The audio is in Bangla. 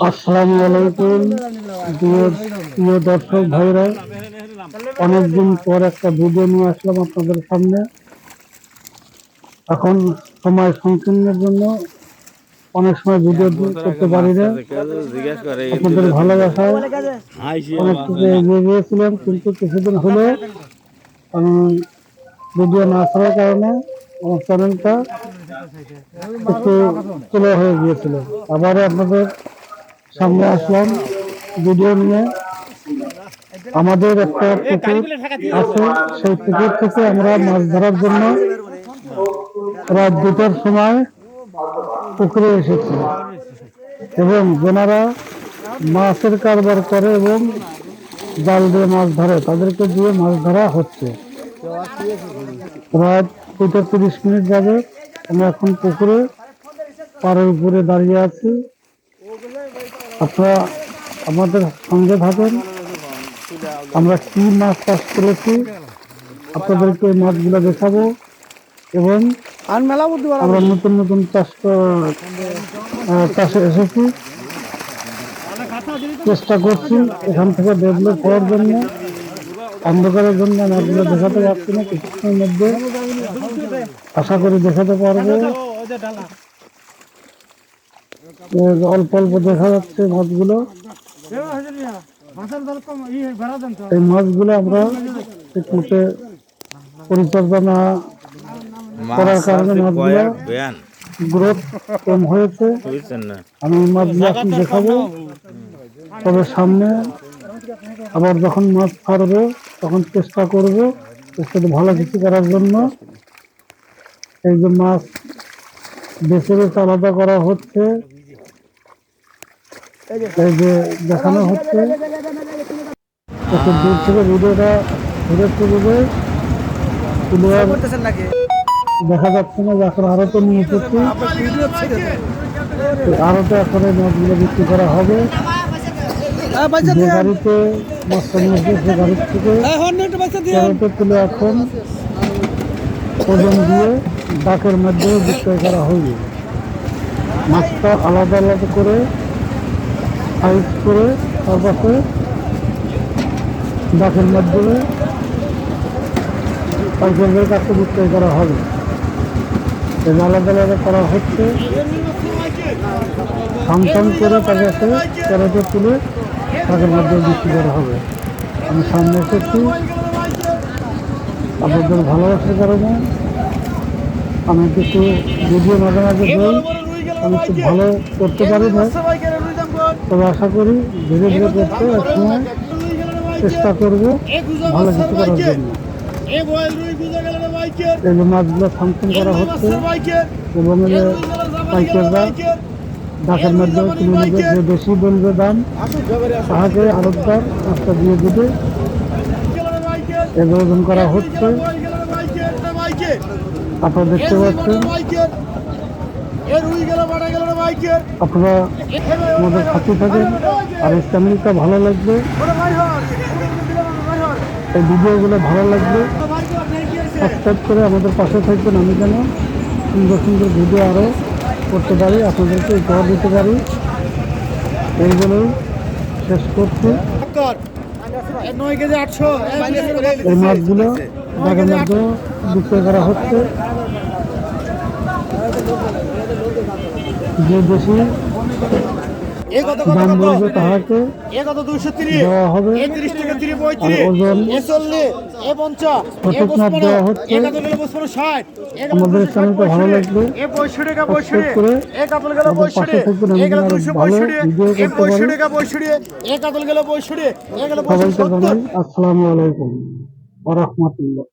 আসসালামু আলাইকুম প্রিয় দর্শক ভাইরা, অনেকদিন পর একটা ভিডিও নিয়ে আসলাম আপনাদের সামনে। এখন সময় সংকীর্ণের জন্য অনেক সময় ভিডিও করতে পারি না। আপনাদের ভালোবাসায় অনেক কিছু এগিয়ে গিয়েছিলাম, কিন্তু কিছুদিন হলো ভিডিও না ছাড়ার কারণে আমার চ্যানেলটা একটু স্লো হয়ে গিয়েছিল। আবার আপনাদের সামনে আসলাম ভিডিও নিয়ে। আমাদের একটা পুকুর আছে, সেই পুকুর থেকে আমরা মাছ ধরার জন্য রাত 2টার সময় পুকুরে এসেছি, এবং যারা মাছের কারবার করে এবং জাল দিয়ে মাছ ধরে তাদেরকে দিয়ে মাছ ধরা হচ্ছে। রাত 2:30 যাবে। আমরা এখন পুকুরে পাড়ের উপরে দাঁড়িয়ে আছি। আপনারা আমাদের সঙ্গে থাকেন। আমরা কি মাছ চাষ করেছি আপনাদেরকে ওই মাছগুলো দেখাবো, এবং আমরা নতুন নতুন চাষে এসেছি, চেষ্টা করছি এখান থেকে ডেভেলপ হওয়ার জন্য। অন্ধকারের জন্য মাছগুলো দেখাতে পারছি না, কিছুক্ষণের মধ্যে আশা করি দেখাতে পারবো। অল্প অল্প দেখা যাচ্ছে মাছগুলো। এই মাছগুলো আমরা ঠিকমতো পরিচর্যা না করার কারণে মাছগুলো গ্রোথ কম হয়েছে। আমি মাছগুলো এখন দেখাবো, তবে সামনে আবার যখন মাছ ছাড়বো তখন চেষ্টা করবো ভালো কিছু করার জন্য। এই যে মাছ বেছে বেছে আলাদা করা হচ্ছে, এই যে দেখানো হচ্ছে। একটু দূর থেকে ভিডিওটা ঘুরে তুলবে, দেখা যাচ্ছে না যে এখন আরো নিয়ে এসেছি। আরো এখন এই মাছগুলো বিক্রি করা হবে। যে গাড়িতে মাছটা নিয়ে এসে সে গাড়ির থেকে তুলে এখন ওজন দিয়ে ডাকের মধ্যে বিক্রয় করা হবে। মাছটা আলাদা আলাদা করে সাইজ করে তার পাশে ডাকের মাধ্যমে পাইকারদের কাছে বিক্রয় করা হবে। আলাদা আলাদা করা হচ্ছে, ফাংশন করে তার কাছে ক্যারেটে তুলে ডাকের মাধ্যমে বিক্রি করা হবে। আমি সামনে এসেছি আপনাদের ভালোবাসার কারণে। আমি কিছু ভিডিও মাঝে মাঝে দিই, আমি খুব ভালো করতে পারি না, তবে আশা করি ধীরে ধীরে করতে একসময় চেষ্টা করবো ভালো কিছু করার জন্য। এই যে মাছগুলো ফাংশন করা হচ্ছে, এবং পাইকাররা ডাকের মাধ্যমে কিনে নেবে। যে বেশি বলবে দাম তাহাকে আড়তদার মাছটা দিয়ে দেবে। এগুলো ওজন করা হচ্ছে, আপনারা দেখতে পাচ্ছেন। আপনারা আমাদের সাথে থাকেন, আর এই চ্যানেলটা ভালো লাগবে, এই ভিডিওগুলো ভালো লাগবে সাবস্ক্রাইব করে আমাদের পাশে থাকবেন। আমি যেন সুন্দর সুন্দর ভিডিও আরও করতে পারি, আপনাদেরকে উপহার দিতে পারি। এইগুলোই শেষ করছি। এই মাছগুলো ডাকের মধ্যে বিক্রয় করা হচ্ছে। যে বেশি দাম বলবে তাহাকে দেওয়া হবে, আর ওজন সঠিক মাপ দেওয়া হচ্ছে। আমাদের চ্যানেলটা ভালো লাগবে সাবস্ক্রাইব করে আমাদের পাশে থাকবেন। আমি যেন আরো ভালো ভিডিও করতে পারি। সবাইকে জানাই আসসালামু আলাইকুম ওয়া রাহমাতুল্লাহ।